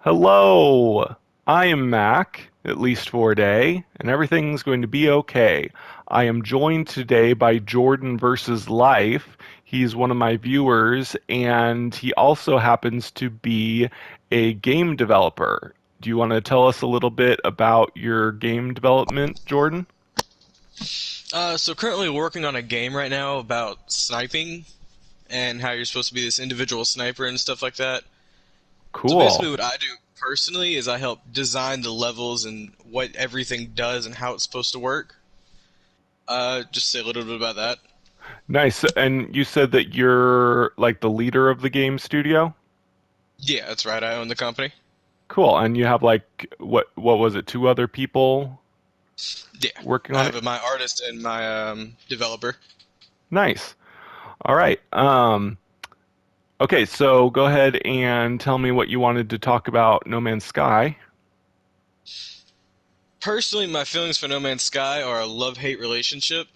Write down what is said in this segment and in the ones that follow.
Hello, I am Mac, at least for a day, and everything's going to be okay. I am joined today by Jordan versus Life. He's one of my viewers, and he also happens to be a game developer. Do you want to tell us a little bit about your game development, Jordan? So currently working on a game right now about sniping and how you're supposed to be this individual sniper and stuff like that. So basically Cool. what I do personally is I help design the levels and what everything does and how it's supposed to work. Just say a little bit about that. Nice. And you said that you're like the leader of the game studio? Yeah, that's right. I own the company. Cool. And you have like what was it, two other people Yeah, working I on it? have my artist and my developer. Nice. All right. Okay, so go ahead and tell me what you wanted to talk about No Man's Sky. Personally, my feelings for No Man's Sky are a love-hate relationship.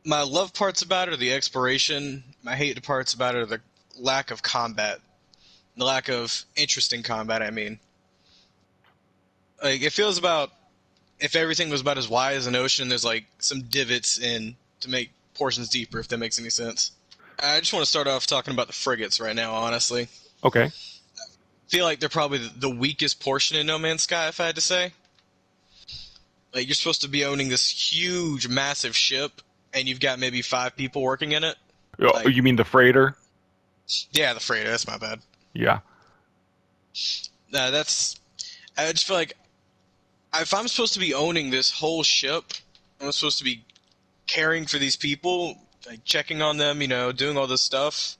My love parts about it are the exploration. My hate parts about it are the lack of combat. The lack of interesting combat, I mean. Like, it feels about if everything was about as wide as an ocean, there's like some divots in to make portions deeper, if that makes any sense. I just want to start off talking about the frigates right now, honestly. Okay. I feel like they're probably the weakest portion in No Man's Sky, if I had to say. Like, you're supposed to be owning this huge, massive ship, and you've got maybe five people working in it. Oh, Like, you mean the freighter? yeah, the freighter, that's my bad. Yeah. That's. I just feel like if I'm supposed to be owning this whole ship, I'm supposed to be caring for these people, like checking on them, doing all this stuff.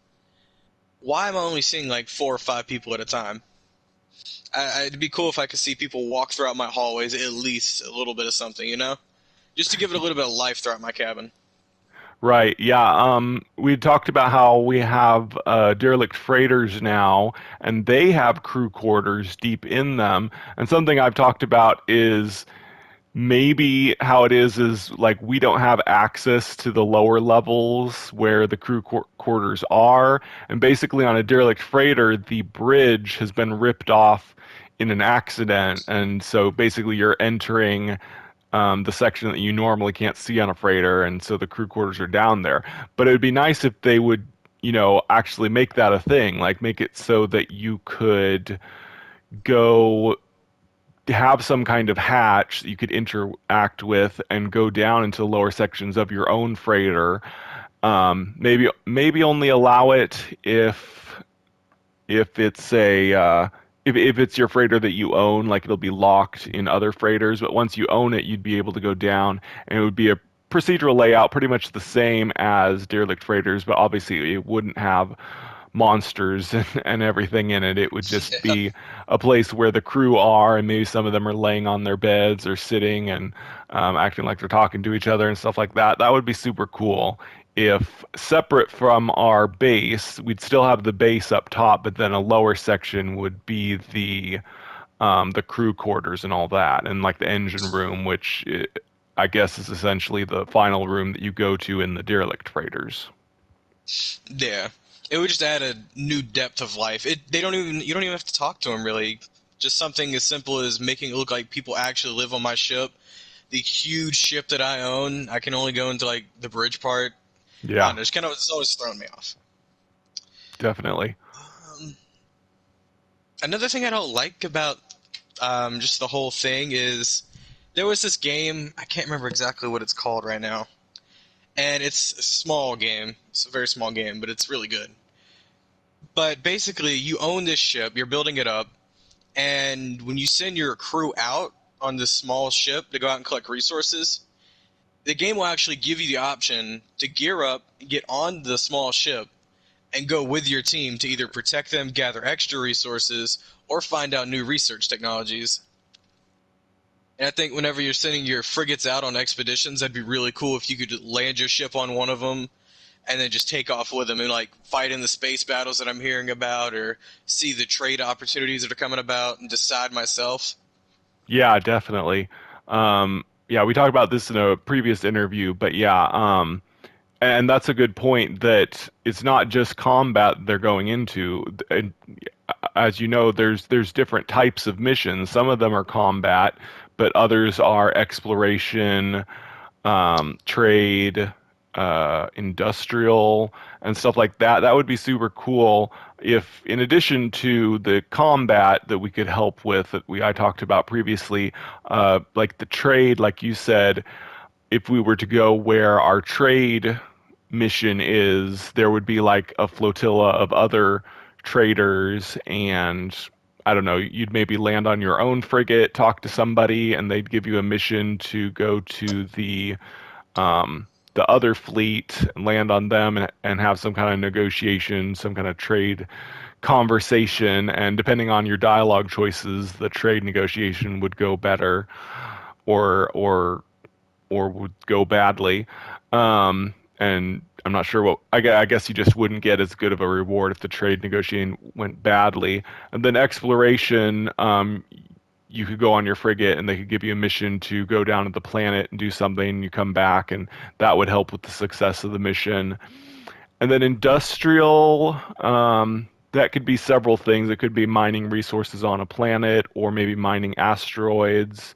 Why am I only seeing like four or five people at a time? It'd be cool if I could see people walk throughout my hallways, at least a little bit of something, just to give it a little bit of life throughout my cabin. Right. Yeah. We talked about how we have derelict freighters now, and they have crew quarters deep in them. And something I've talked about is maybe how it is like we don't have access to the lower levels where the crew quarters are, and basically on a derelict freighter the bridge has been ripped off in an accident, and so basically you're entering the section that you normally can't see on a freighter, and so the crew quarters are down there. But it would be nice if they would, actually make that a thing, like make it so that you could go have some kind of hatch that you could interact with and go down into the lower sections of your own freighter. Maybe only allow it if it's a if it's your freighter that you own, like it'll be locked in other freighters. But once you own it, you'd be able to go down, and it would be a procedural layout pretty much the same as derelict freighters, but obviously it wouldn't have monsters and everything in it. It would just Yeah. be a place where the crew are, and maybe some of them are laying on their beds or sitting and acting like they're talking to each other and stuff like that. That would be super cool. If separate from our base, we'd still have the base up top, but then a lower section would be the crew quarters and all that, and like the engine room, which I guess is essentially the final room that you go to in the derelict freighters. Yeah. It would just add a new depth of life. They don't even you don't even have to talk to them really. Just something as simple as making it look like people actually live on my ship. The huge ship that I own, I can only go into like the bridge part. I don't Yeah, know, it's always thrown me off. definitely. Um, Another thing I don't like about just the whole thing is there was this game, I can't remember exactly what it's called right now, and it's a small game. It's a very small game, but it's really good. But basically, you own this ship, you're building it up, and when you send your crew out on this small ship to go out and collect resources, the game will actually give you the option to gear up, get on the small ship, and go with your team to either protect them, gather extra resources, or find out new research technologies. And I think whenever you're sending your frigates out on expeditions, that'd be really cool if you could land your ship on one of them and then just take off with them and like fight in the space battles that I'm hearing about, or see the trade opportunities that are coming about and decide myself. Yeah, definitely. Yeah, we talked about this in a previous interview, but yeah, and that's a good point that it's not just combat they're going into. And as you know, there's different types of missions. Some of them are combat, but others are exploration, trade, industrial, and stuff like that. That would be super cool if, in addition to the combat that we could help with that I talked about previously, like the trade, like you said, if we were to go where our trade mission is, there would be like a flotilla of other traders, and I don't know, you'd maybe land on your own frigate, talk to somebody, and they'd give you a mission to go to the other fleet and land on them and have some kind of negotiation, some kind of trade conversation, and depending on your dialogue choices, the trade negotiation would go better or or would go badly. And I'm not sure what, I guess you just wouldn't get as good of a reward if the trade negotiation went badly. And then exploration, you could go on your frigate and they could give you a mission to go down to the planet and do something, and you come back, and that would help with the success of the mission. And then industrial, that could be several things. It could be mining resources on a planet or maybe mining asteroids,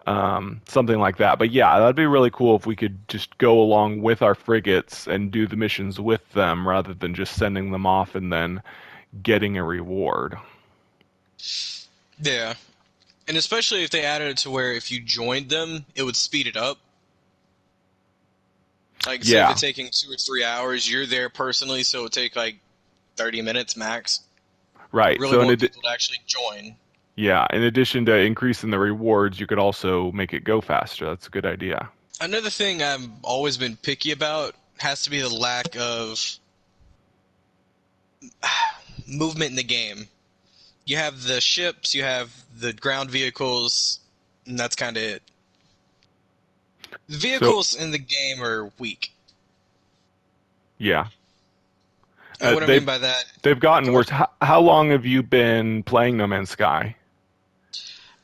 something like that. But yeah, that'd be really cool if we could just go along with our frigates and do the missions with them rather than just sending them off and then getting a reward. Yeah. And especially if they added it to where if you joined them, it would speed it up. Like, instead of it Yeah, taking 2 or 3 hours, you're there personally, so it would take like 30 minutes max. right. Really want people to actually join. Yeah, in addition to increasing the rewards, you could also make it go faster. That's a good idea. Another thing I've always been picky about has to be the lack of movement in the game. You have the ships, you have the ground vehicles, and that's kind of it. The So, vehicles in the game are weak. yeah. And what I mean They've by that, they've gotten go worse. How long have you been playing No Man's Sky?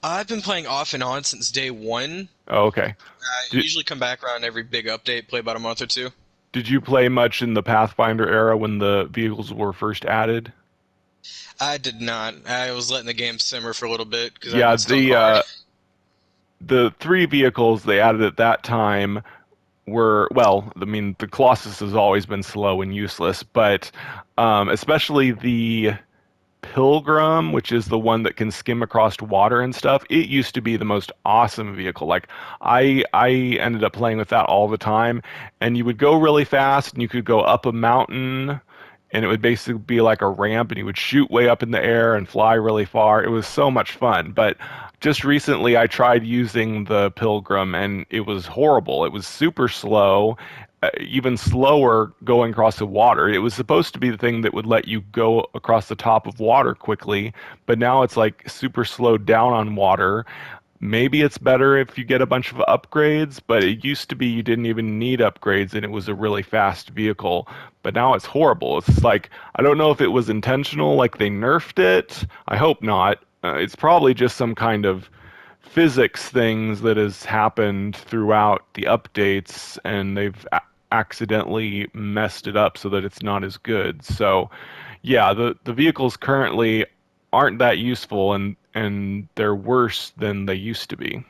I've been playing off and on since day one. Oh, okay. I Did, usually come back around every big update, play about a month or two. did you play much in the Pathfinder era when the vehicles were first added? I did not. I was letting the game simmer for a little bit because I've Yeah, been stuck hard. the three vehicles they added at that time were, well, I mean, the Colossus has always been slow and useless, but especially the Pilgrim, which is the one that can skim across water and stuff, it used to be the most awesome vehicle. Like I ended up playing with that all the time, and you would go really fast and you could go up a mountain and it would basically be like a ramp and you would shoot way up in the air and fly really far. It was so much fun. But just recently I tried using the Pilgrim and it was horrible. It was super slow, even slower going across the water. It was supposed to be the thing that would let you go across the top of water quickly, but now it's like super slowed down on water. Maybe it's better if you get a bunch of upgrades, but it used to be you didn't even need upgrades and it was a really fast vehicle. But now it's horrible. It's like, I don't know if it was intentional, like they nerfed it. I hope not. It's probably just some kind of physics things that has happened throughout the updates and they've accidentally messed it up so that it's not as good. So, yeah, the vehicles currently aren't that useful and they're worse than they used to be.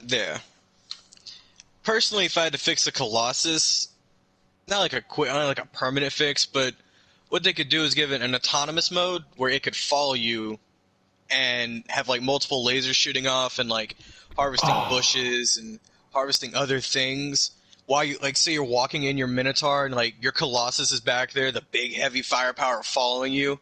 Yeah. Personally, if I had to fix the Colossus, not like a permanent fix, but what they could do is give it an autonomous mode where it could follow you and have like multiple lasers shooting off and like harvesting Oh, bushes and harvesting other things while you like say you're walking in your Minotaur and like your Colossus is back there, the big heavy firepower following you.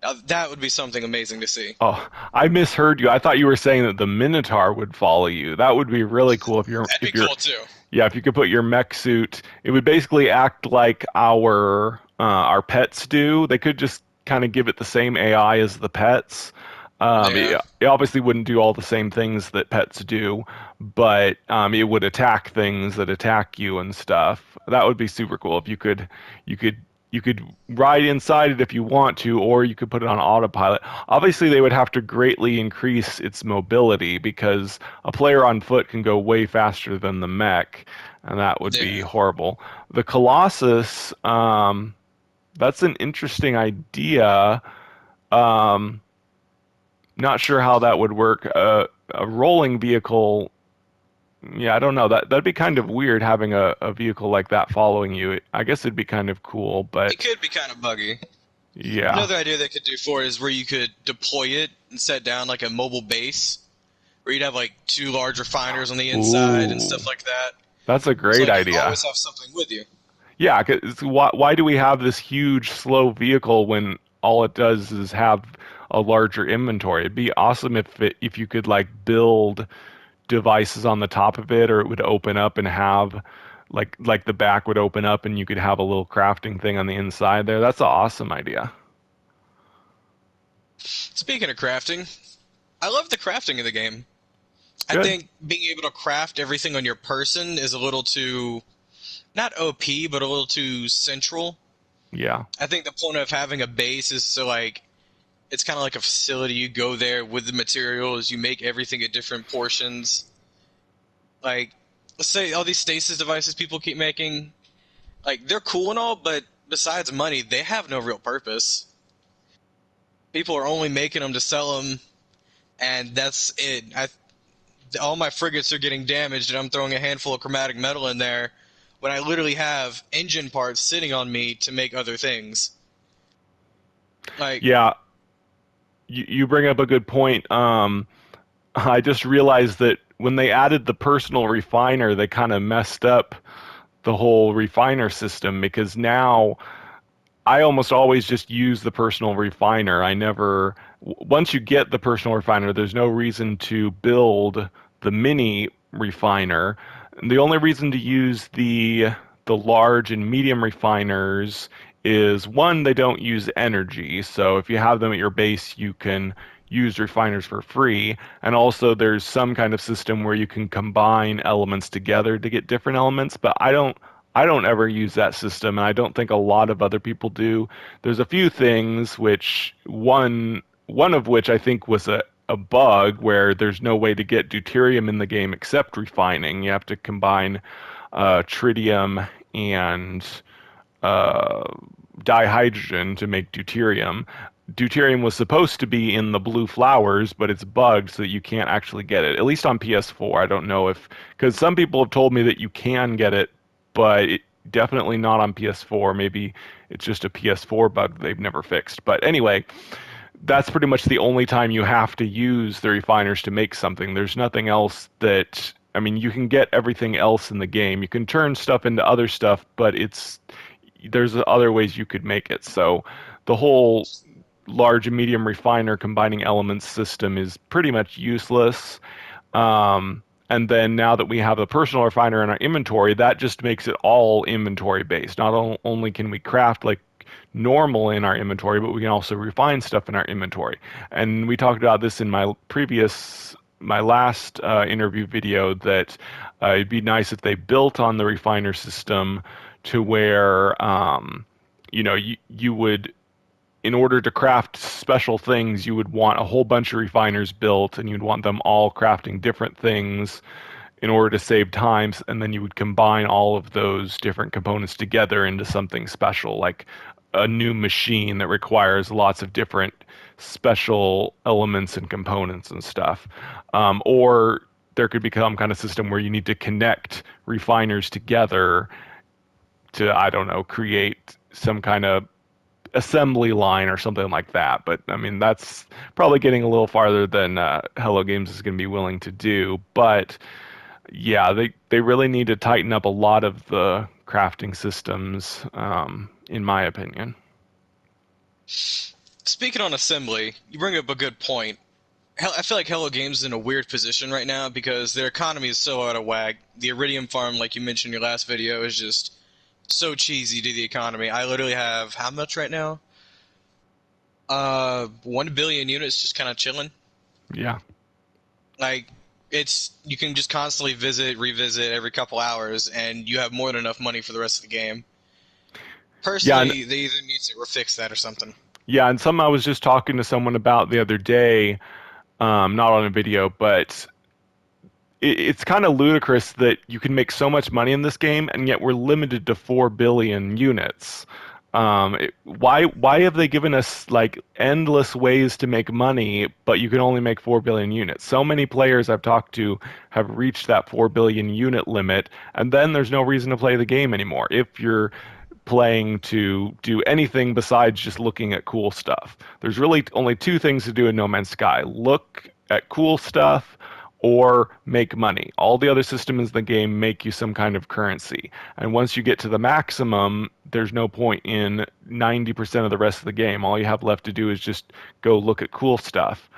Now, that would be something amazing to see. oh, I misheard you. I thought you were saying that the Minotaur would follow you. That would be really cool That'd be if you're cool too. yeah, if you could put your mech suit, it would basically act like our pets do. They could just kind of give it the same AI as the pets. Yeah. It obviously wouldn't do all the same things that pets do, but it would attack things that attack you and stuff. That would be super cool if you could you could ride inside it if you want to, or you could put it on autopilot. Obviously, they would have to greatly increase its mobility because a player on foot can go way faster than the mech, and that would be Yeah. horrible. The Colossus, That's an interesting idea. Um, Not sure how that would work. A rolling vehicle, yeah, I don't know. That'd be kind of weird having a vehicle like that following you. I guess it'd be kind of cool, It but could be kind of buggy. yeah. Another idea they could do for it is where you could deploy it and set down like a mobile base, where you'd have like two large refiners on the inside and Ooh, stuff like that. that's a So great like you idea. always have something with you. Yeah, 'cause why do we have this huge slow vehicle when all it does is have a larger inventory? It'd be awesome if you could like build devices on the top of it, or it would open up and have like the back would open up and you could have a little crafting thing on the inside there. That's an awesome idea. Speaking of crafting, I love the crafting of the game. I Good. think being able to craft everything on your person is a little too not OP, but a little too central. Yeah. I think the point of having a base is so like it's kind of like a facility. You go there with the materials, you make everything at different portions. Like, let's say all these stasis devices people keep making, like they're cool and all, but besides money, they have no real purpose. People are only making them to sell them, and that's it. All my frigates are getting damaged, and I'm throwing a handful of chromatic metal in there when I literally have engine parts sitting on me to make other things. Like, Yeah, you bring up a good point. I just realized that when they added the personal refiner, they kind of messed up the whole refiner system because now I almost always just use the personal refiner. I never, once you get the personal refiner, there's no reason to build the mini refiner. And the only reason to use the large and medium refiners is one, they don't use energy. So if you have them at your base, you can use refiners for free. And also there's some kind of system where you can combine elements together to get different elements, but I don't ever use that system, and I don't think a lot of other people do. There's a few things which one of which I think was a bug where there's no way to get deuterium in the game except refining. You have to combine tritium and uh, dihydrogen to make deuterium. Deuterium was supposed to be in the blue flowers, but it's bugged so that you can't actually get it. At least on PS4. I don't know if, because some people have told me that you can get it, but definitely not on PS4. Maybe it's just a PS4 bug they've never fixed. But anyway, that's pretty much the only time you have to use the refiners to make something. There's nothing else that, I mean, you can get everything else in the game. You can turn stuff into other stuff, but there's other ways you could make it. So the whole large and medium refiner combining elements system is pretty much useless. And then now that we have a personal refiner in our inventory, that just makes it all inventory based. Not only can we craft like normal in our inventory, but we can also refine stuff in our inventory. And we talked about this in my last interview video that it'd be nice if they built on the refiner system to where you would, in order to craft special things, you would want a whole bunch of refiners built, and you'd want them all crafting different things in order to save times, and then you would combine all of those different components together into something special, like a new machine that requires lots of different special elements and components and stuff. Or there could become kind of system where you need to connect refiners together to, I don't know, create some kind of assembly line or something like that. But I mean, that's probably getting a little farther than Hello Games is going to be willing to do. But yeah, they really need to tighten up a lot of the crafting systems, in my opinion. speaking on assembly, you bring up a good point. I feel like Hello Games is in a weird position right now because their economy is so out of whack. The Iridium farm, like you mentioned in your last video, is just so cheesy to the economy. I literally have how much right now? 1 billion units just kind of chilling. Yeah. Like it's you can just constantly visit, revisit every couple hours, and you have more than enough money for the rest of the game. Yeah, and Personally, they either need to fix that or something. yeah, and some I was just talking to someone about the other day, not on a video, but it's kind of ludicrous that you can make so much money in this game, and yet we're limited to 4 billion units. Why have they given us like endless ways to make money, but you can only make 4 billion units? So many players I've talked to have reached that 4 billion unit limit, and then there's no reason to play the game anymore if you're playing to do anything besides just looking at cool stuff. There's really only two things to do in No Man's Sky: look at cool stuff or make money. All the other systems in the game make you some kind of currency. And once you get to the maximum, there's no point in 90% of the rest of the game. All you have left to do is just go look at cool stuff.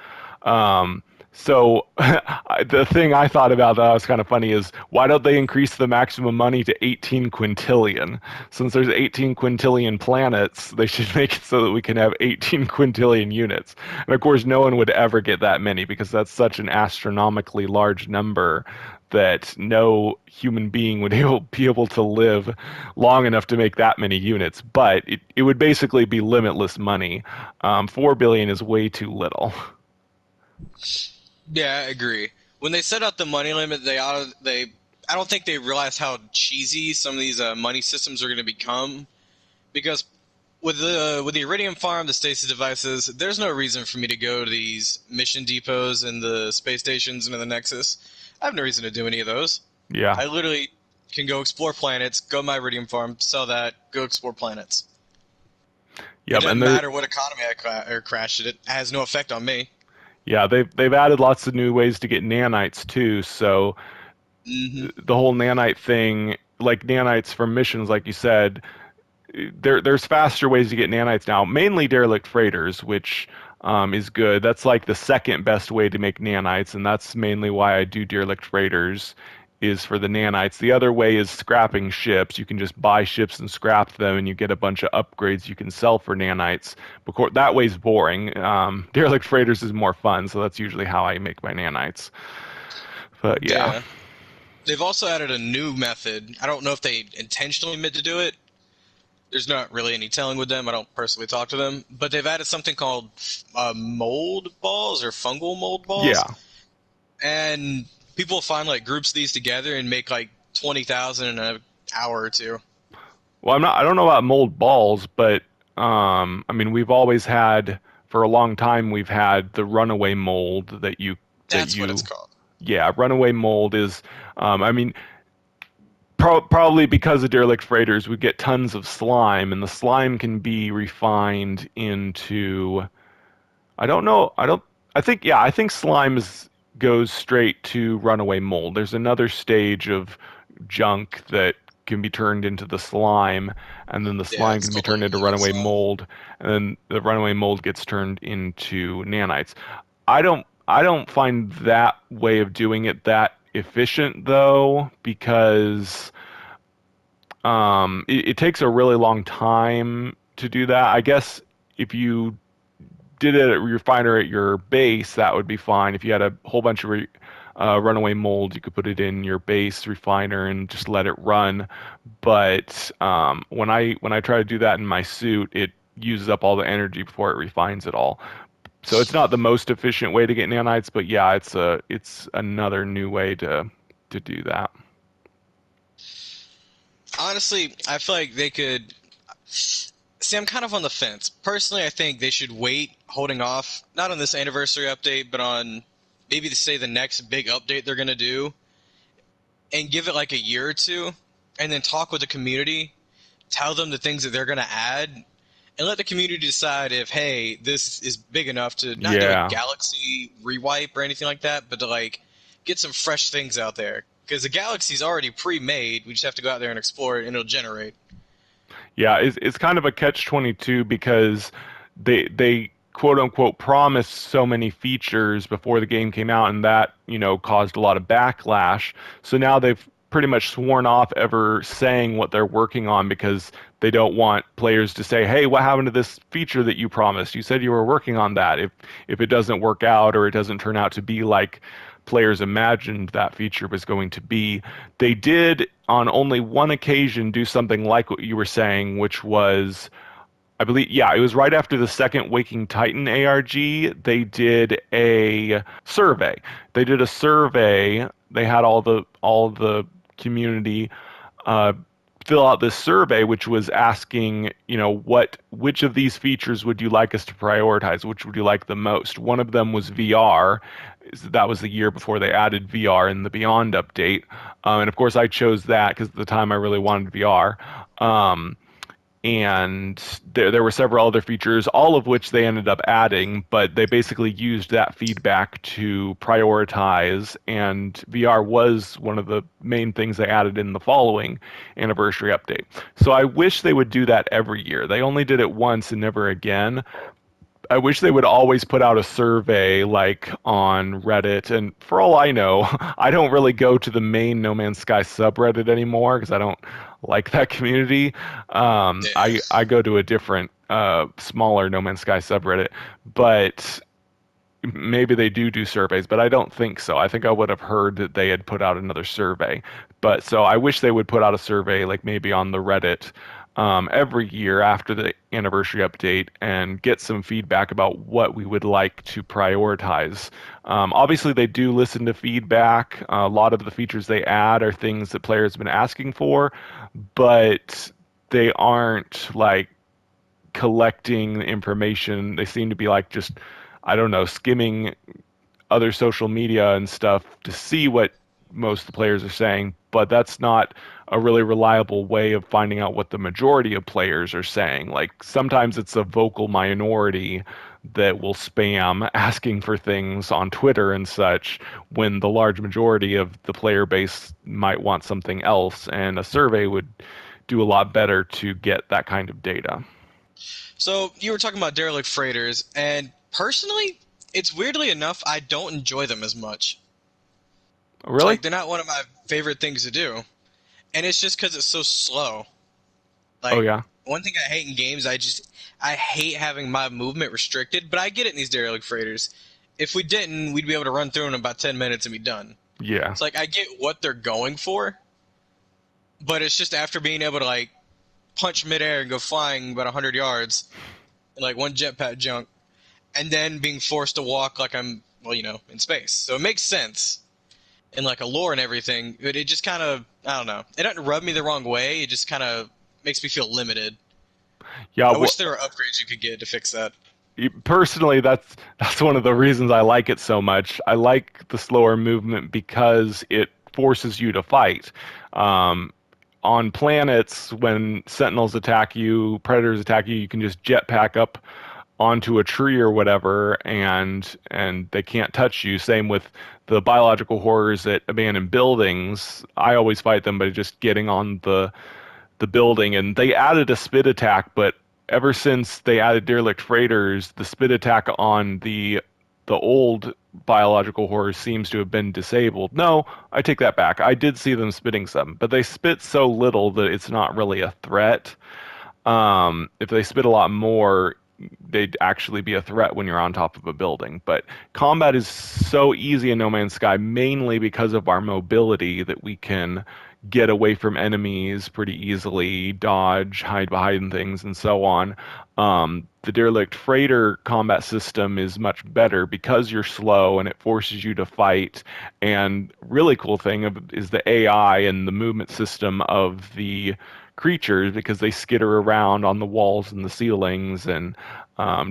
So the thing I thought about that was kind of funny is why don't they increase the maximum money to 18 quintillion? Since there's 18 quintillion planets, they should make it so that we can have 18 quintillion units. And of course, no one would ever get that many because that's such an astronomically large number that no human being would be able to live long enough to make that many units. But it would basically be limitless money. 4 billion is way too little. Yeah, I agree. When they set out the money limit, they I don't think they realized how cheesy some of these money systems are going to become. Because with the Iridium farm, the stasis devices, there's no reason for me to go to these mission depots and the space stations and the Nexus. I have no reason to do any of those. Yeah. I literally can go explore planets, go to my Iridium farm, sell that, go explore planets. It Yep, and doesn't there, matter what economy or crashed it. It has no effect on me. yeah, they've added lots of new ways to get nanites too. So Hmm. the whole nanite thing, like nanites from missions, like you said, there's faster ways to get nanites now. Mainly derelict freighters, which is good. That's like the second best way to make nanites, and that's mainly why I do derelict freighters. Is for the nanites. The other way is scrapping ships. You can just buy ships and scrap them, and you get a bunch of upgrades you can sell for nanites. But that way's boring. Derelict freighters is more fun, so that's usually how I make my nanites. But yeah, Yeah. They've also added a new method. I don't know if they intentionally meant to do it. There's not really any telling with them. I don't personally talk to them. But they've added something called mold balls or fungal mold balls. yeah. And people find like groups of these together and make like 20,000 in an hour or two. Well, I don't know about mold balls, but I mean, we've always had for a long time. We've had the runaway mold that That's what it's you called. yeah, runaway mold is. I mean, probably because of derelict freighters, we get tons of slime, and the slime can be refined into. I don't know. I don't. I think yeah. I think goes straight to runaway mold. There's another stage of junk that can be turned into the slime, and then the Yeah, slime it's can be called turned like into human runaway slime. mold, and then the runaway mold gets turned into nanites. I don't find that way of doing it that efficient though, because it takes a really long time to do that. I guess if you did it at a refiner at your base, that would be fine. If you had a whole bunch of runaway mold, you could put it in your base refiner and just let it run. But when I try to do that in my suit, it uses up all the energy before it refines it all. So it's not the most efficient way to get nanites, but yeah, it's another new way to do that. Honestly, I feel like they could. See, I'm kind of on the fence. Personally, I think they should wait, holding off, not on this anniversary update, but on maybe to say the next big update they're going to do, and give it like a year or two, and then talk with the community, tell them the things that they're going to add, and let the community decide if, hey, this is big enough to not do a Yeah. galaxy rewipe or anything like that, but to like get some fresh things out there. Because the galaxy's already pre-made, we just have to go out there and explore it, and it'll generate. Yeah, it's kind of a catch-22 because they quote unquote promised so many features before the game came out, and that, caused a lot of backlash. So now they've pretty much sworn off ever saying what they're working on because they don't want players to say, "Hey, what happened to this feature that you promised? You said you were working on that." If it doesn't work out or it doesn't turn out to be like players imagined that feature was going to be. They did, on only one occasion, do something like what you were saying, which was, I believe, yeah, it was right after the second Waking Titan ARG. They did a survey. They did a survey. They had all the community uh, fill out this survey, which was asking, which of these features would you like us to prioritize? Which would you like the most? One of them was VR. That was the year before they added VR in the Beyond update. And of course, I chose that because at the time I really wanted VR. Um, and there were several other features, all of which they ended up adding, but they basically used that feedback to prioritize, and VR was one of the main things they added in the following anniversary update. So I wish they would do that every year. They only did it once and never again. I wish they would always put out a survey like on Reddit. And for all I know, I don't really go to the main No Man's Sky subreddit anymore because I don't like that community. Yeah. I go to a different, smaller No Man's Sky subreddit, but maybe they do surveys, but I don't think so. I think I would have heard that they had put out another survey. But so I wish they would put out a survey like maybe on the Reddit every year after the anniversary update and get some feedback about what we would like to prioritize. Obviously, they do listen to feedback. A lot of the features they add are things that players have been asking for, but they aren't like collecting information. They seem to be like just, I don't know, skimming other social media and stuff to see what most of the players are saying, but that's not a really reliable way of finding out what the majority of players are saying. Like sometimes it's a vocal minority that will spam asking for things on Twitter and such when the large majority of the player base might want something else, and a survey would do a lot better to get that kind of data. So you were talking about derelict freighters, and personally, it's weirdly enough I don't enjoy them as much. Really? Like they're not one of my favorite things to do, and it's just because it's so slow. Oh Like yeah. one thing I hate in games, I hate having my movement restricted, but I get it in these derelict freighters. If we didn't, we'd be able to run through in about 10 minutes and be done. Yeah. It's like I get what they're going for, but it's just after being able to like punch midair and go flying about 100 yards in like one jetpack jump, and then being forced to walk like I'm, well, in space. So it makes sense in like a lore and everything, but it just kind of, I don't know. It doesn't rub me the wrong way. It just kind of makes me feel limited. Yeah, I wish there were upgrades you could get to fix that. personally, that's one of the reasons I like it so much. I like the slower movement because it forces you to fight. Um, on planets, when sentinels attack you, predators attack you, you can just jetpack up onto a tree or whatever, and they can't touch you. Same with the biological horrors at abandoned buildings. I always fight them by just getting on the building, and they added a spit attack, but ever since they added derelict freighters, the spit attack on the old biological horror seems to have been disabled. No, I take that back. I did see them spitting some, but they spit so little that it's not really a threat. If they spit a lot more, they'd actually be a threat when you're on top of a building. But combat is so easy in No Man's Sky, mainly because of our mobility that we can get away from enemies pretty easily, dodge, hide behind things, and so on. The derelict freighter combat system is much better because you're slow and it forces you to fight. And really cool thing is the AI and the movement system of the creatures, because they skitter around on the walls and the ceilings and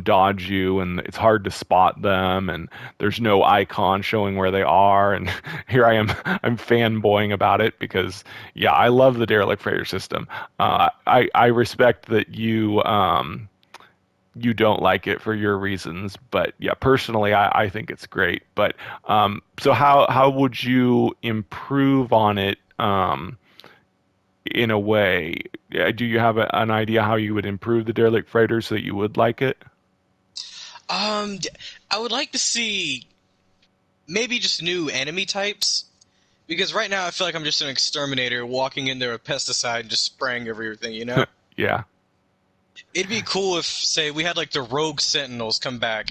dodge you, and it's hard to spot them, and there's no icon showing where they are. And here I am, I'm fanboying about it because, yeah, I love the derelict freighter system. I respect that you don't like it for your reasons, but yeah, personally, I think it's great. But so how would you improve on it? In a way, do you have an idea how you would improve the derelict freighter so that you would like it? Um, I would like to see maybe just new enemy types. Because right now I feel like I'm just an exterminator walking in there with pesticide and just spraying everything. Yeah, It'd be cool if, say, we had like the rogue sentinels come back,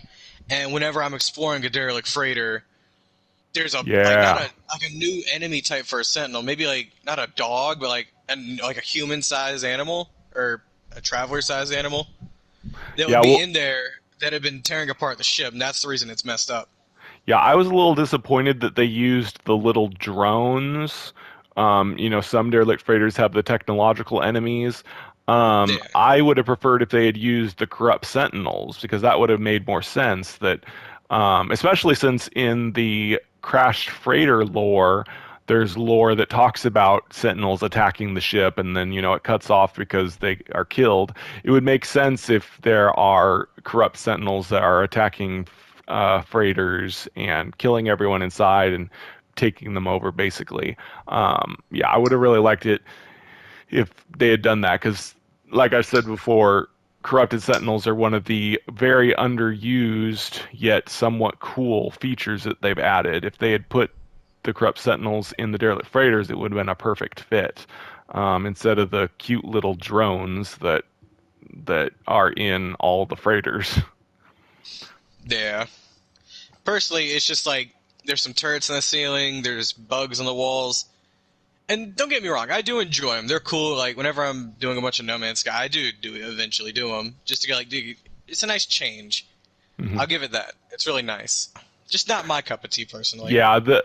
and whenever I'm exploring a derelict freighter, there's a like not yeah, a new enemy type for a sentinel. Maybe like not a dog, but like a human sized animal or a traveler sized animal that would yeah. be Well, in there that had been tearing apart the ship, and that's the reason it's messed up. yeah. I was a little disappointed that they used the little drones Some derelict freighters have the technological enemies. Yeah. I would have preferred if they had used the corrupt sentinels because that would have made more sense. That, especially since in the crashed freighter lore, there's lore that talks about sentinels attacking the ship, and then it cuts off because they are killed. It would make sense if there are corrupt sentinels that are attacking freighters and killing everyone inside and taking them over, basically. Yeah, I would have really liked it if they had done that because, like I said before, corrupted sentinels are one of the very underused yet somewhat cool features that they've added. If they had put the corrupt sentinels in the derelict freighters, it would have been a perfect fit, instead of the cute little drones that are in all the freighters. Yeah. Personally, it's just like there's some turrets in the ceiling, there's bugs on the walls. And don't get me wrong, I do enjoy them. They're cool. Like whenever I'm doing a bunch of No Man's Sky, I do eventually do them just to get like, dude, it's a nice change. Mhm. I'll give it that. It's really nice. Just not my cup of tea personally. Yeah, the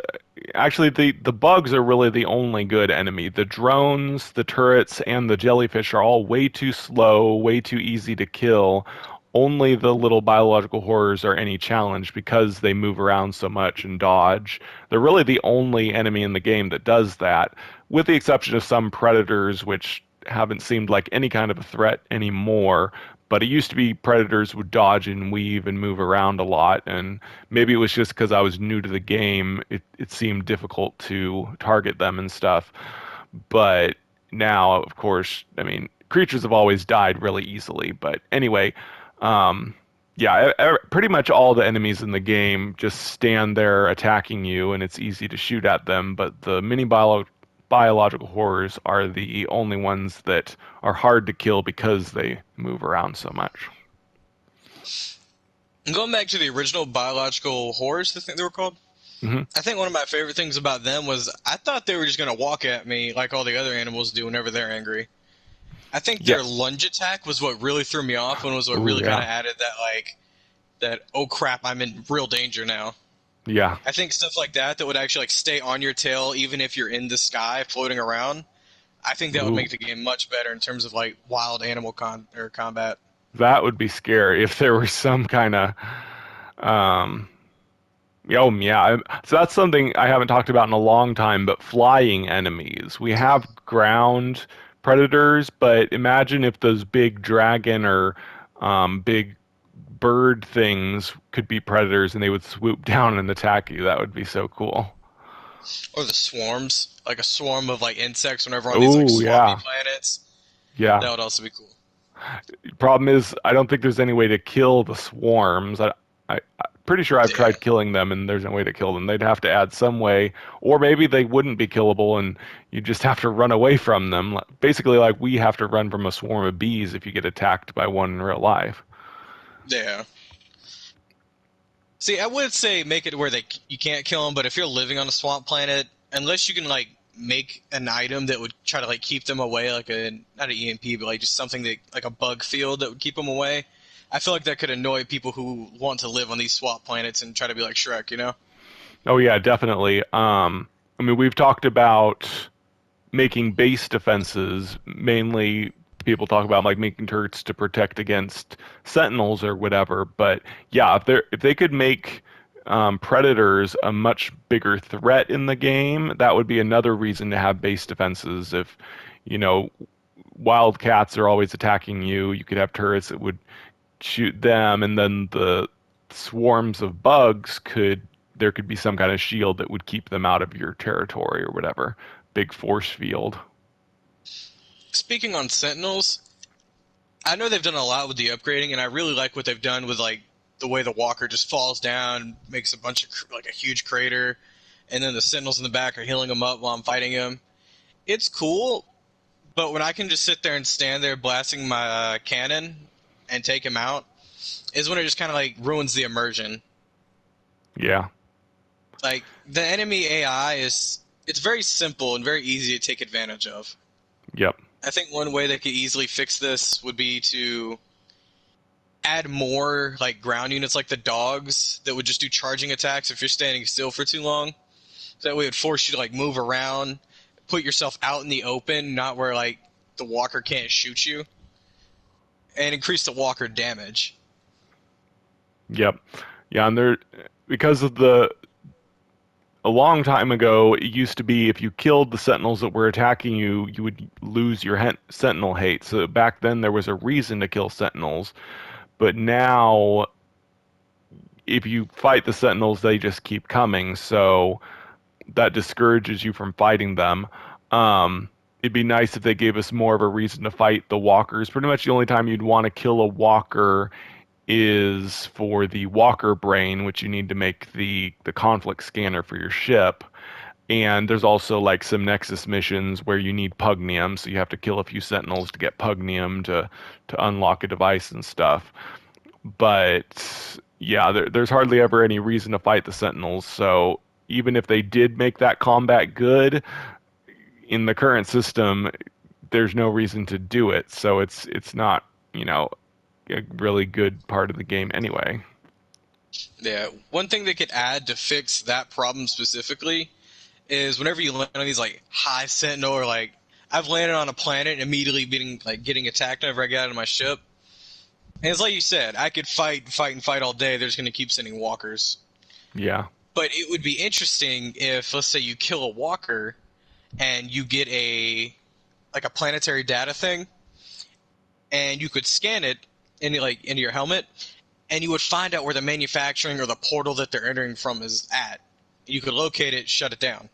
bugs are really the only good enemy. The drones, the turrets, and the jellyfish are all way too slow, way too easy to kill. Only the little biological horrors are any challenge because they move around so much and dodge. They're really the only enemy in the game that does that, with the exception of some predators, which haven't seemed like any kind of a threat anymore. But it used to be predators would dodge and weave and move around a lot, and maybe it was just because I was new to the game. It seemed difficult to target them and stuff. But now, of course, I mean, creatures have always died really easily. But anyway, um, yeah, pretty much all the enemies in the game just stand there attacking you, and it's easy to shoot at them. But the biological horrors are the only ones that are hard to kill because they move around so much. And going back to the original biological horrors, I think they were called. Hmm. I think one of my favorite things about them was I thought they were just gonna walk at me like all the other animals do whenever they're angry. I think their Yes. lunge attack was what really threw me off and was what Oh really kind of yeah. added that oh crap, I'm in real danger now. Yeah. I think stuff like that would actually like stay on your tail even if you're in the sky floating around. I think that would Ooh. make the game much better in terms of like wild animal combat. That would be scary if there was some kind of um oh yeah. So that's something I haven't talked about in a long time, but flying enemies. We have ground predators, but imagine if those big dragon or big bird things could be predators and they would swoop down and attack you. That would be so cool. Or the swarms, like a swarm of like insects whenever on these like Oh swampy yeah. planets. Yeah. That would also be cool. Problem is, I don't think there's any way to kill the swarms. I'm pretty sure I've Yeah. tried killing them, and there's no way to kill them. They'd have to add some way, or maybe they wouldn't be killable, and you just have to run away from them. Basically, like we have to run from a swarm of bees if you get attacked by one in real life. Yeah. See, I would say make it where you can't kill them, but if you're living on a swamp planet, unless you can like make an item that would try to like keep them away, like a not an EMP, but like just something that like a bug field that would keep them away. I feel like that could annoy people who want to live on these swamp planets and try to be like Shrek, you know? Oh yeah, definitely. I mean, we've talked about making base defenses. Mainly, people talk about like making turrets to protect against sentinels or whatever. But yeah, if they could make predators a much bigger threat in the game, that would be another reason to have base defenses. If you know wildcats are always attacking you, you could have turrets that would shoot them, and then the swarms of bugs could there could be some kind of shield that would keep them out of your territory or whatever. Big force field. Speaking on Sentinels, I know they've done a lot with the upgrading, and I really like what they've done with like the way the Walker just falls down, makes a bunch of like a huge crater, and then the Sentinels in the back are healing him up while I'm fighting him. It's cool, but when I can just sit there and stand there blasting my cannon and take him out, is when it just kind of like ruins the immersion. Yeah. Like the enemy AI is, it's very simple and very easy to take advantage of. Yep. I think one way they could easily fix this would be to add more like ground units like the dogs that would just do charging attacks if you're standing still for too long. So that way it would force you to like move around. put yourself out in the open, not where like the walker can't shoot you, and increase the walker damage. Yep. Yeah, and there because of the a long time ago, it used to be if you killed the sentinels that were attacking you, you would lose your sentinel hate. So back then there was a reason to kill sentinels, but now if you fight the sentinels, they just keep coming. So that discourages you from fighting them. It'd be nice if they gave us more of a reason to fight the walkers. Pretty much the only time you'd want to kill a walker is for the walker brain, which you need to make the conflict scanner for your ship. And there's also like some Nexus missions where you need pugnium, so you have to kill a few sentinels to get pugnium to unlock a device and stuff. But yeah, there's hardly ever any reason to fight the sentinels. So even if they did make that combat good in the current system, there's no reason to do it. So it's not, a really good part of the game anyway. Yeah, one thing they could add to fix that problem specifically is whenever you land on these like high sentinel or like I've landed on a planet and immediately getting attacked whenever I get out of my ship. And it's like you said, I could fight all day. They're just going to keep sending walkers. Yeah. But it would be interesting if, let's say, you kill a walker and you get a planetary data thing, and you could scan it into your helmet, and you would find out where the manufacturing or the portal that they're entering from is at. You could locate it, shut it down,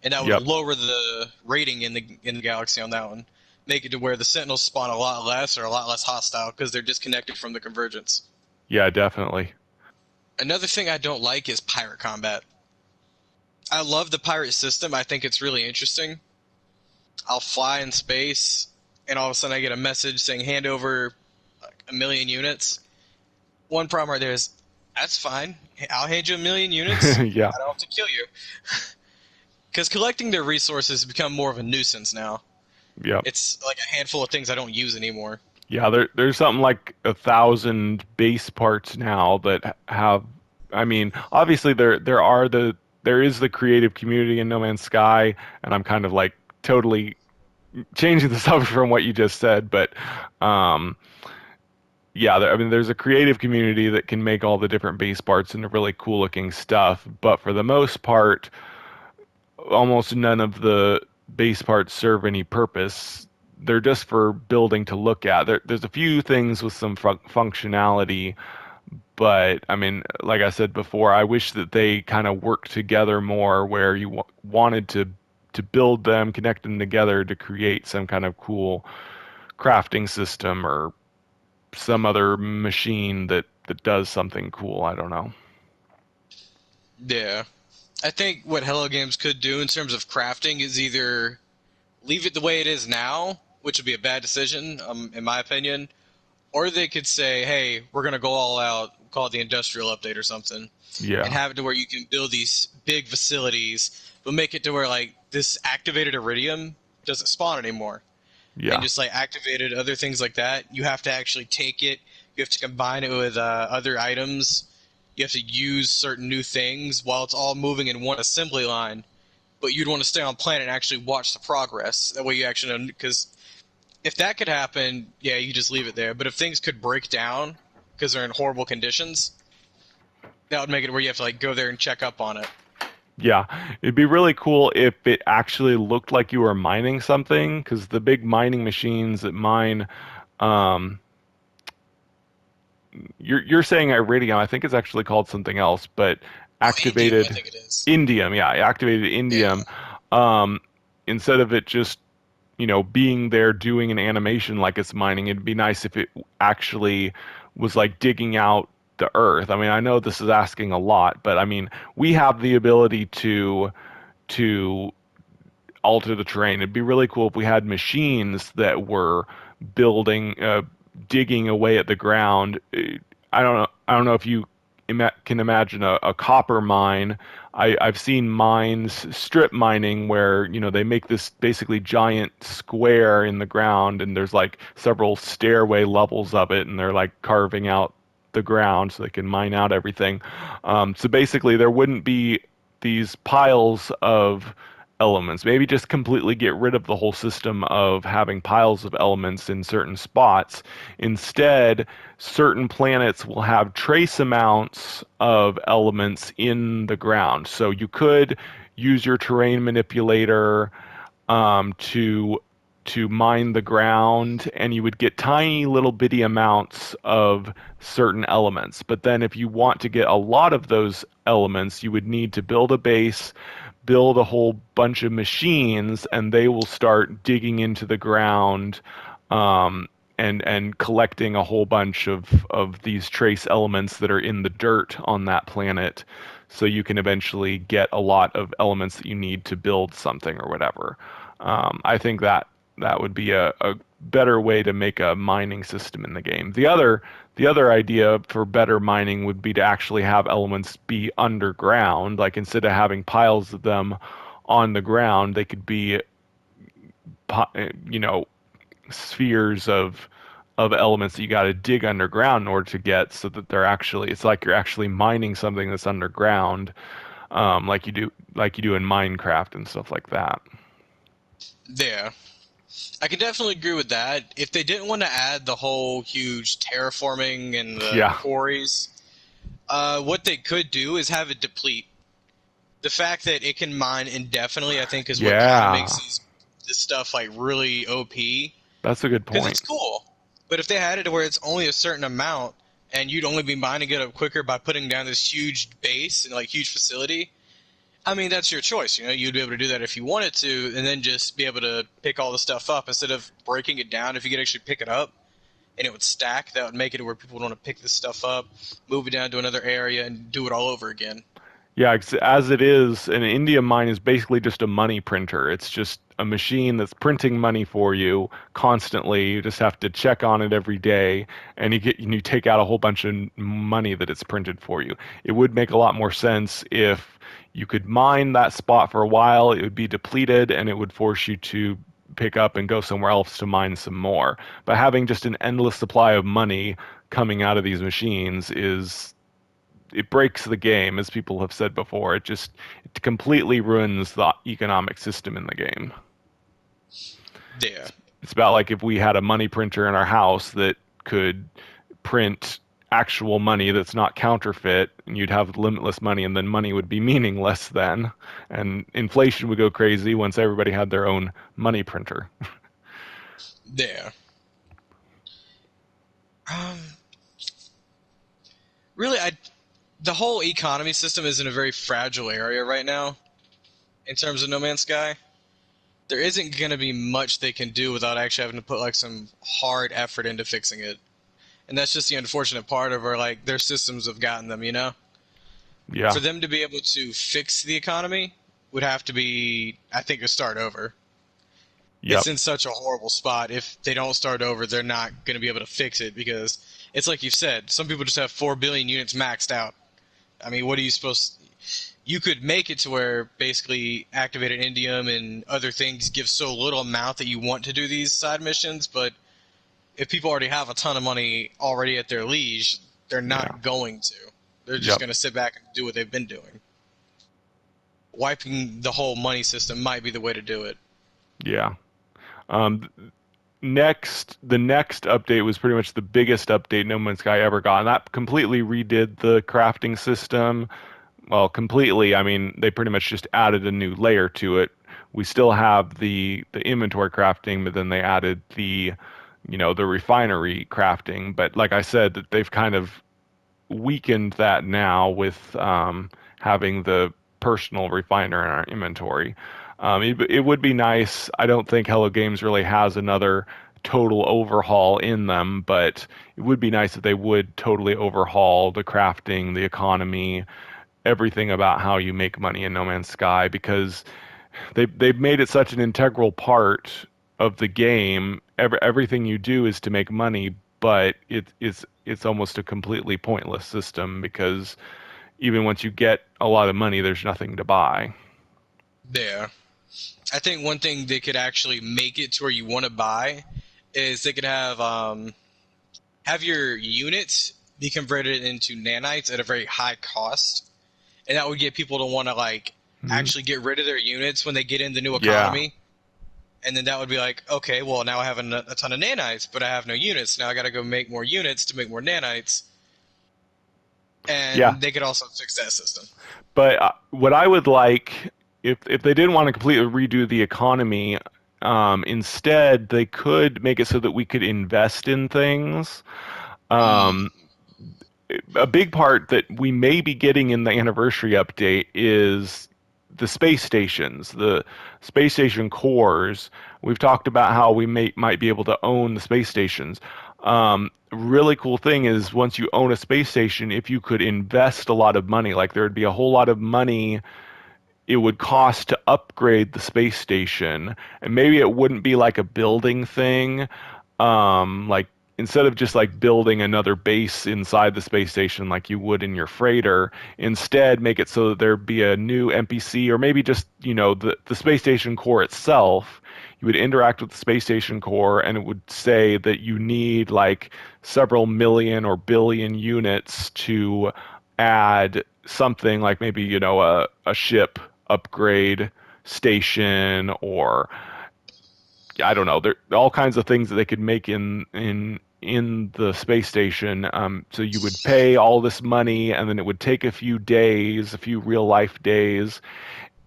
and that would Yep. lower the rating in the galaxy on that one, make it to where the Sentinels spawn a lot less or a lot less hostile because they're disconnected from the convergence. Yeah, definitely. Another thing I don't like is pirate combat. I love the pirate system. I think it's really interesting. I'll fly in space, and all of a sudden I get a message saying hand over like 1,000,000 units. One problem right there is that's fine. I'll hand you 1,000,000 units. Yeah. I don't have to kill you. Because collecting their resources has become more of a nuisance now. Yep. It's like a handful of things I don't use anymore. Yeah, there's something like 1,000 base parts now that have. I mean, obviously there is the creative community in No Man's Sky, and I'm kind of like totally changing the subject from what you just said, but um, yeah, I mean, there's a creative community that can make all the different base parts into really cool looking stuff, but for the most part, almost none of the base parts serve any purpose. They're just for building to look at. There's a few things with some functionality, but I mean, like I said before, I wish that they kind of worked together more, where you wanted to build them, connect them together to create some kind of cool crafting system or some other machine that does something cool. I don't know. Yeah. I think what Hello Games could do in terms of crafting is either leave it the way it is now, which would be a bad decision, in my opinion, or they could say, hey, we're going to go all out, call it the industrial update or something, and Yeah, have it to where you can build these big facilities, but make it to where, like, this activated iridium doesn't spawn anymore. And yeah, just, like, activated other things like that, you have to actually take it, you have to combine it with other items, you have to use certain new things while it's all moving in one assembly line, but you'd want to stay on planet and actually watch the progress. That way you actually know, because if that could happen, yeah, you just leave it there. But if things could break down because they're in horrible conditions, that would make it where you have to like go there and check up on it. yeah. It'd be really cool if it actually looked like you were mining something, because the big mining machines that mine, um, you're saying iridium. I think it's actually called something else, but Oh, Indium, I activated think it is. indium. Yeah, activated Yeah, indium. Instead of it just being there doing an animation like it's mining, it'd be nice if it actually was like digging out the earth. I mean, I know this is asking a lot, but I mean, we have the ability to alter the terrain. It'd be really cool if we had machines that were building, digging away at the ground. I don't know if you can imagine a copper mine. I've seen mines, strip mining, where they make this basically giant square in the ground, and there's like several stairway levels of it, and they're like carving out the ground so they can mine out everything. So basically, there wouldn't be these piles of elements. Maybe just completely get rid of the whole system of having piles of elements in certain spots. Instead, certain planets will have trace amounts of elements in the ground. So you could use your terrain manipulator to mine the ground, and you would get tiny little bitty amounts of certain elements. But then if you want to get a lot of those elements, you would need to build a base, build a whole bunch of machines, and they will start digging into the ground, and collecting a whole bunch of these trace elements that are in the dirt on that planet, so you can eventually get a lot of elements that you need to build something or whatever. I think that would be a better way to make a mining system in the game. The other idea for better mining would be to actually have elements be underground. Like instead of having piles of them on the ground, they could be, you know, spheres of elements that you got to dig underground in order to get, so that they're actually, it's like you're actually mining something that's underground, like you do in Minecraft and stuff like that. Yeah. I can definitely agree with that. If they didn't want to add the whole huge terraforming and the Yeah. quarries, what they could do is have it deplete. The fact that it can mine indefinitely, I think, is what kind of makes Yeah. this stuff like really OP. That's a good Because point. it's cool. But if they had it to where it's only a certain amount, and you'd only be mining it up quicker by putting down this huge base and like huge facility, I mean, that's your choice. You know, you'd be able to do that if you wanted to, and then just be able to pick all the stuff up instead of breaking it down. If you could actually pick it up and it would stack, that would make it where people would want to pick this stuff up, move it down to another area, and do it all over again. Yeah, as it is, an Indium mine is basically just a money printer. It's just a machine that's printing money for you constantly. You just have to check on it every day, and you take out a whole bunch of money that it's printed for you. It would make a lot more sense if you could mine that spot for a while. It would be depleted, and it would force you to pick up and go somewhere else to mine some more. But having just an endless supply of money coming out of these machines is, it breaks the game, as people have said before. It completely ruins the economic system in the game. Yeah. It's about like if we had a money printer in our house that could print actual money that's not counterfeit, and you'd have limitless money, and then money would be meaningless then, and inflation would go crazy once everybody had their own money printer. Yeah. Um, really, the whole economy system is in a very fragile area right now in terms of No Man's Sky. There isn't going to be much they can do without actually having to put like some hard effort into fixing it. And that's just the unfortunate part of where like their systems have gotten them, you know? Yeah. For them to be able to fix the economy would have to be, I think, a start over. It's Yep. in such a horrible spot. If they don't start over, they're not going to be able to fix it because it's like you've said, some people just have 4 billion units maxed out. I mean, what are you supposed you could make it to where basically activated indium and other things give so little amount that you want to do these side missions, but if people already have a ton of money already at their liege, they're Yeah. not going to. They're just Yep. going to sit back and do what they've been doing. Wiping the whole money system might be the way to do it. Yeah. Um, the next update was pretty much the biggest update No Man's Sky ever got, and that completely redid the crafting system. Well, completely. I mean, they pretty much just added a new layer to it. We still have the inventory crafting, but then they added the refinery crafting. But like I said, that they've kind of weakened that now with having the personal refiner in our inventory. It would be nice. I don't think Hello Games really has another total overhaul in them, but it would be nice if they would totally overhaul the crafting, the economy, everything about how you make money in No Man's Sky, because they've made it such an integral part of the game. Everything you do is to make money, but it's almost a completely pointless system, because even once you get a lot of money, there's nothing to buy. There. I think one thing they could actually make it to where you want to buy is they could have your units be converted into nanites at a very high cost, and that would get people to want to like Mhm. actually get rid of their units when they get in the new Yeah. economy. And then that would be like, okay, well, now I have a ton of nanites, but I have no units. Now I got to go make more units to make more nanites. Yeah. And they could also fix that system. But what I would like, if they didn't want to completely redo the economy, instead they could make it so that we could invest in things. Mm, Um, a big part that we may be getting in the anniversary update is the space stations, the space station cores. We've talked about how we might be able to own the space stations. Really cool thing is once you own a space station, if you could invest a lot of money, like there would be a whole lot of money it would cost to upgrade the space station, and maybe it wouldn't be like a building thing, like instead of just like building another base inside the space station like you would in your freighter, instead make it so that there'd be a new NPC or maybe just, the space station core itself. You would interact with the space station core and it would say that you need like several million or billion units to add something like maybe, a ship upgrade station or I don't know. There are all kinds of things that they could make in the space station. So you would pay all this money, and then it would take a few days, a few real life days,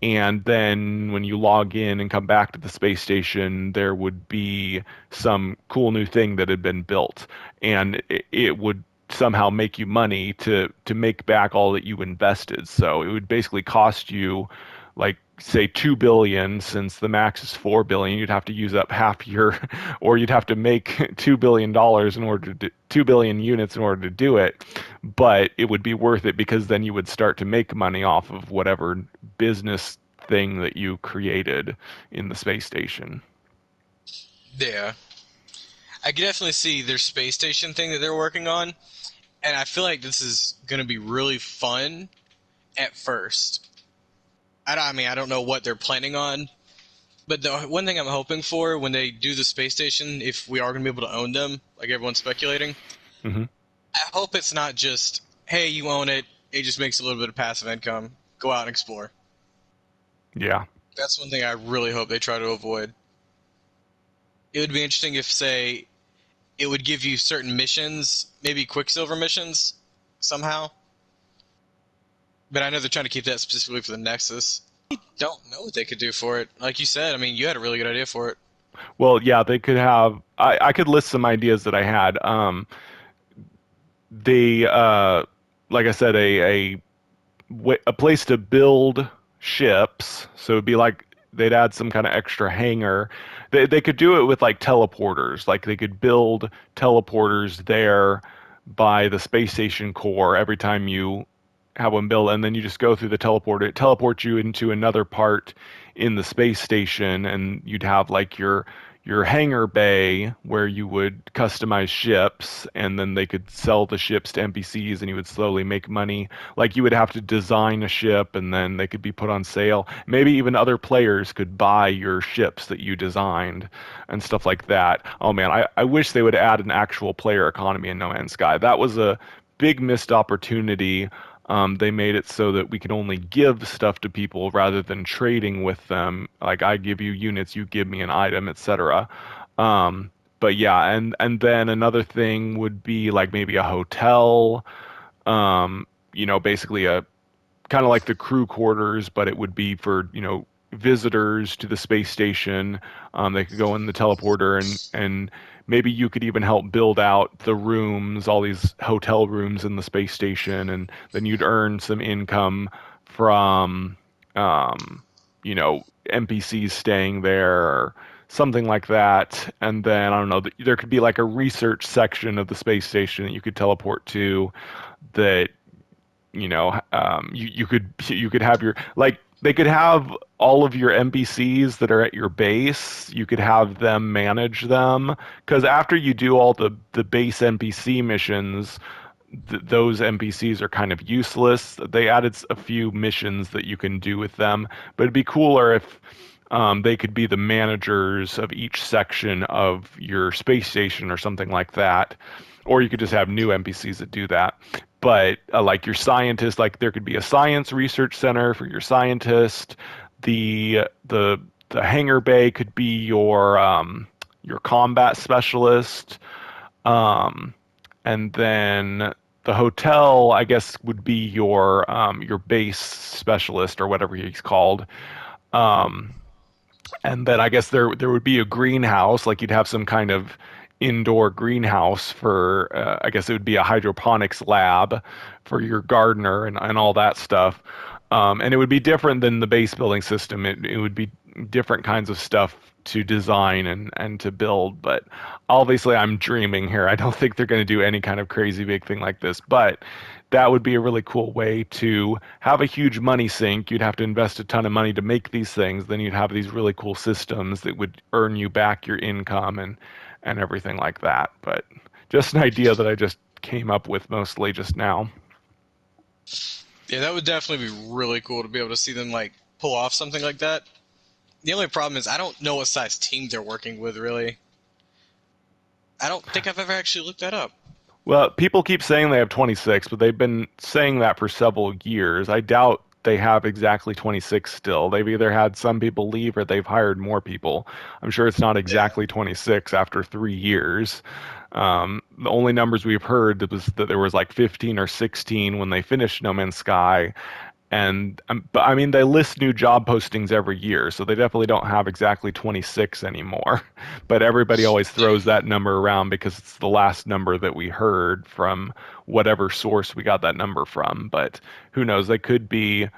and then when you log in and come back to the space station, there would be some cool new thing that had been built, and it would somehow make you money to make back all that you invested. So it would basically cost you like say 2 billion since the max is 4 billion. You'd have to use up half your or you'd have to make 2 billion dollars in order to 2 billion units in order to do it, but it would be worth it because then you would start to make money off of whatever business thing that you created in the space station. yeah. I could definitely see their space station thing that they're working on. And I feel like this is going to be really fun at first. I mean, I don't know what they're planning on. But the one thing I'm hoping for when they do the space station, if we are going to be able to own them, like everyone's speculating, Hmm. I hope it's not just, hey, you own it, it just makes a little bit of passive income. Go out and explore. Yeah. That's one thing I really hope they try to avoid. It would be interesting if, say, it would give you certain missions, maybe Quicksilver missions, somehow. But I know they're trying to keep that specifically for the Nexus. I don't know what they could do for it. Like you said, I mean, you had a really good idea for it. Well, yeah, they could have. I could list some ideas that I had. They, like I said, a place to build ships. So it'd be like they'd add some kind of extra hangar. They could do it with like teleporters. Like they could build teleporters there by the space station core every time you have one built, and then you just go through the teleporter. It teleports you into another part in the space station, and you'd have like your hangar bay where you would customize ships, and then they could sell the ships to NPCs, and you would slowly make money. Like you would have to design a ship, and then they could be put on sale. Maybe even other players could buy your ships that you designed and stuff like that. Oh man, I wish they would add an actual player economy in No Man's Sky. That was a big missed opportunity. They made it so that we could only give stuff to people rather than trading with them. Like I give you units, you give me an item, etc. But yeah, and then another thing would be like maybe a hotel. Basically a kind of like the crew quarters, but it would be for, visitors to the space station. They could go in the teleporter and maybe you could even help build out the rooms, all these hotel rooms in the space station, and then you'd earn some income from, NPCs staying there or something like that. And then I don't know, there could be like a research section of the space station that you could teleport to that you could have your like they could have all of your NPCs that are at your base. You could have them manage them because after you do all the base NPC missions, those NPCs are kind of useless. They added a few missions that you can do with them, but it'd be cooler if they could be the managers of each section of your space station or something like that. Or you could just have new NPCs that do that. but like your scientist, like there could be a science research center for your scientist. The hangar bay could be your combat specialist. Um, and then the hotel, I guess, would be your base specialist or whatever he's called. Um, and then I guess there would be a greenhouse, like you'd have some kind of indoor greenhouse for I guess it would be a hydroponics lab for your gardener and all that stuff. And it would be different than the base building system. It would be different kinds of stuff to design and to build. But obviously, I'm dreaming here. I don't think they're going to do any kind of crazy big thing like this. But that would be a really cool way to have a huge money sink. You'd have to invest a ton of money to make these things. Then you'd have these really cool systems that would earn you back your income and everything like that. But just an idea that I just came up with mostly just now. Yeah, that would definitely be really cool to be able to see them like pull off something like that. The only problem is I don't know what size team they're working with really. I don't think I've ever actually looked that up. Well, people keep saying they have 26, but they've been saying that for several years. I doubt they have exactly 26 still. They've either had some people leave or they've hired more people. I'm sure it's not Yeah. exactly 26 after 3 years. The only numbers we've heard was that there was like 15 or 16 when they finished No Man's Sky, and but I mean, they list new job postings every year, so they definitely don't have exactly 26 anymore. But everybody always Yeah. throws that number around because it's the last number that we heard from whatever source we got that number from. But who knows? They could be,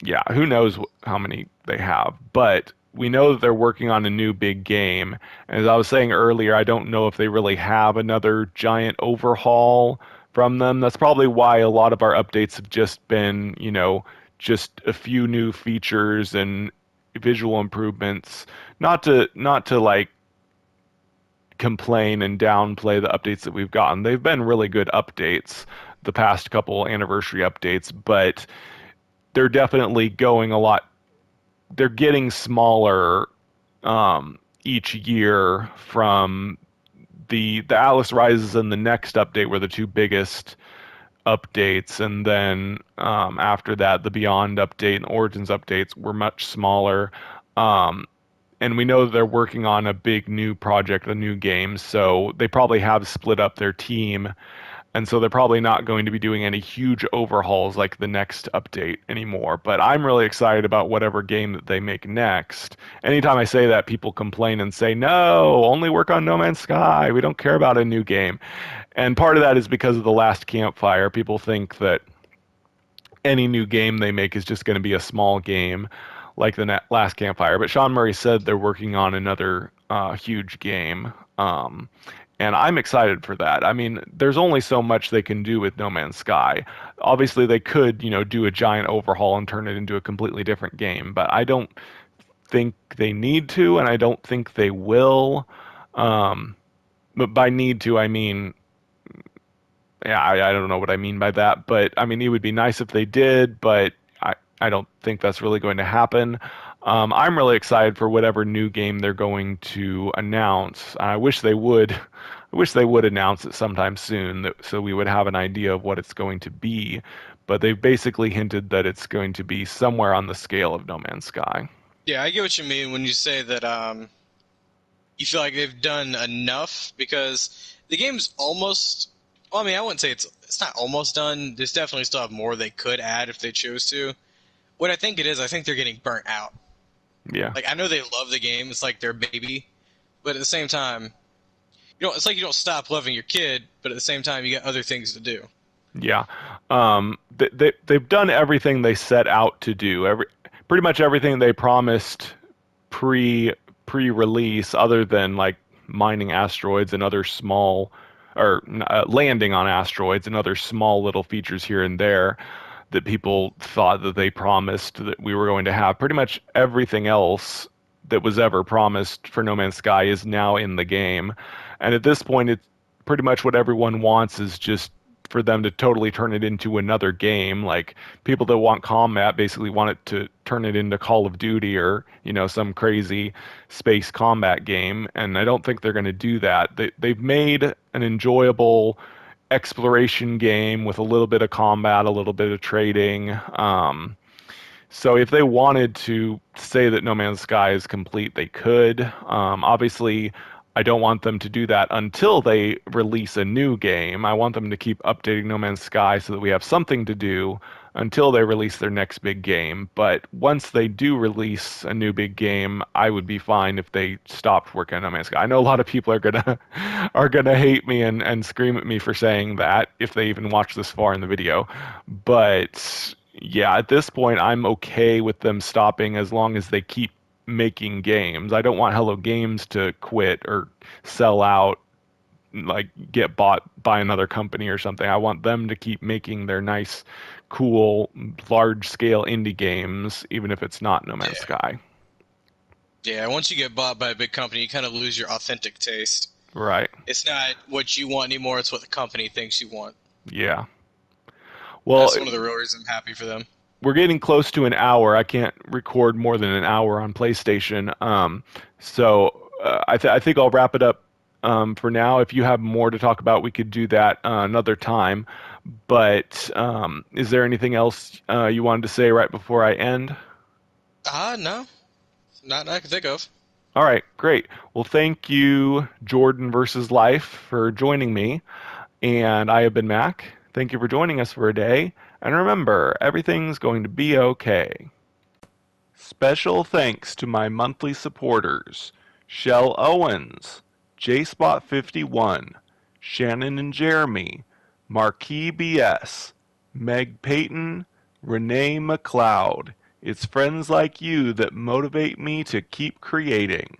yeah, who knows how many they have. But we know that they're working on a new big game. And as I was saying earlier, I don't know if they really have another giant overhaul from them. That's probably why a lot of our updates have just been, just a few new features and visual improvements. Not to like complain and downplay the updates that we've gotten. They've been really good updates, the past couple anniversary updates, but they're definitely going a lot. They're getting smaller each year from the Atlas Rises and the next update were the two biggest updates, and then after that, the Beyond update and Origins updates were much smaller. Um, and we know that they're working on a big new project, a new game, so they probably have split up their team, and so they're probably not going to be doing any huge overhauls like the next update anymore. But I'm really excited about whatever game that they make next. Anytime I say that, people complain and say, no, only work on No Man's Sky. We don't care about a new game. And part of that is because of the last campfire. People think that any new game they make is just going to be a small game like the last campfire. But Sean Murray said they're working on another huge game. And I'm excited for that. I mean, there's only so much they can do with No Man's Sky. Obviously, they could, do a giant overhaul and turn it into a completely different game, but I don't think they need to, and I don't think they will. Um, but by need to, I mean, yeah, I don't know what I mean by that, but I mean, it would be nice if they did, but I don't think that's really going to happen. I'm really excited for whatever new game they're going to announce. I wish they would. I wish they would announce it sometime soon, so we would have an idea of what it's going to be. But they've basically hinted that it's going to be somewhere on the scale of No Man's Sky. Yeah, I get what you mean when you say that you feel like they've done enough because the game's almost. Well, I mean, I wouldn't say it's not almost done. There's definitely still have more they could add if they chose to. What I think it is, I think they're getting burnt out. Yeah. Like I know they love the game; it's like their baby, but at the same time, it's like you don't stop loving your kid, but at the same time, you got other things to do. Yeah, they've done everything they set out to do. Pretty much everything they promised pre pre-release, other than like mining asteroids and other small, or landing on asteroids and other small little features here and there that people thought that they promised that we were going to have. Pretty much everything else that was ever promised for No Man's Sky is now in the game, and at this point, it's pretty much what everyone wants is just for them to totally turn it into another game. Like people that want combat basically want it to turn it into Call of Duty or, some crazy space combat game. And I don't think they're going to do that. They've made an enjoyable exploration game with a little bit of combat, a little bit of trading. So if they wanted to say that No Man's Sky is complete, they could. Obviously, I don't want them to do that until they release a new game. I want them to keep updating No Man's Sky so that we have something to do until they release their next big game. But once they do release a new big game, I would be fine if they stopped working on No Man's Sky. I know a lot of people are gonna are gonna hate me and scream at me for saying that if they even watch this far in the video. But yeah, at this point, I'm okay with them stopping as long as they keep making games. I don't want Hello Games to quit or sell out, like get bought by another company or something. I want them to keep making their nice, cool, large-scale indie games, even if it's not No Man's Yeah. Sky. Yeah, once you get bought by a big company, you kind of lose your authentic taste. Right. It's not what you want anymore, it's what the company thinks you want. Yeah. Well, That's one of the real reasons I'm happy for them. we're getting close to an hour. I can't record more than an hour on PlayStation. I think I'll wrap it up for now. If you have more to talk about, we could do that another time. But is there anything else you wanted to say right before I end? No. Not that I can think of. All right, great. Well, thank you, Jordan versus Life, for joining me. And I have been Mac. Thank you for joining us for a day. And remember, everything's going to be okay. Special thanks to my monthly supporters, Shell Owens, JSpot51, Shannon and Jeremy, Marquis BS, Meg Payton, Renee McLeod. It's friends like you that motivate me to keep creating.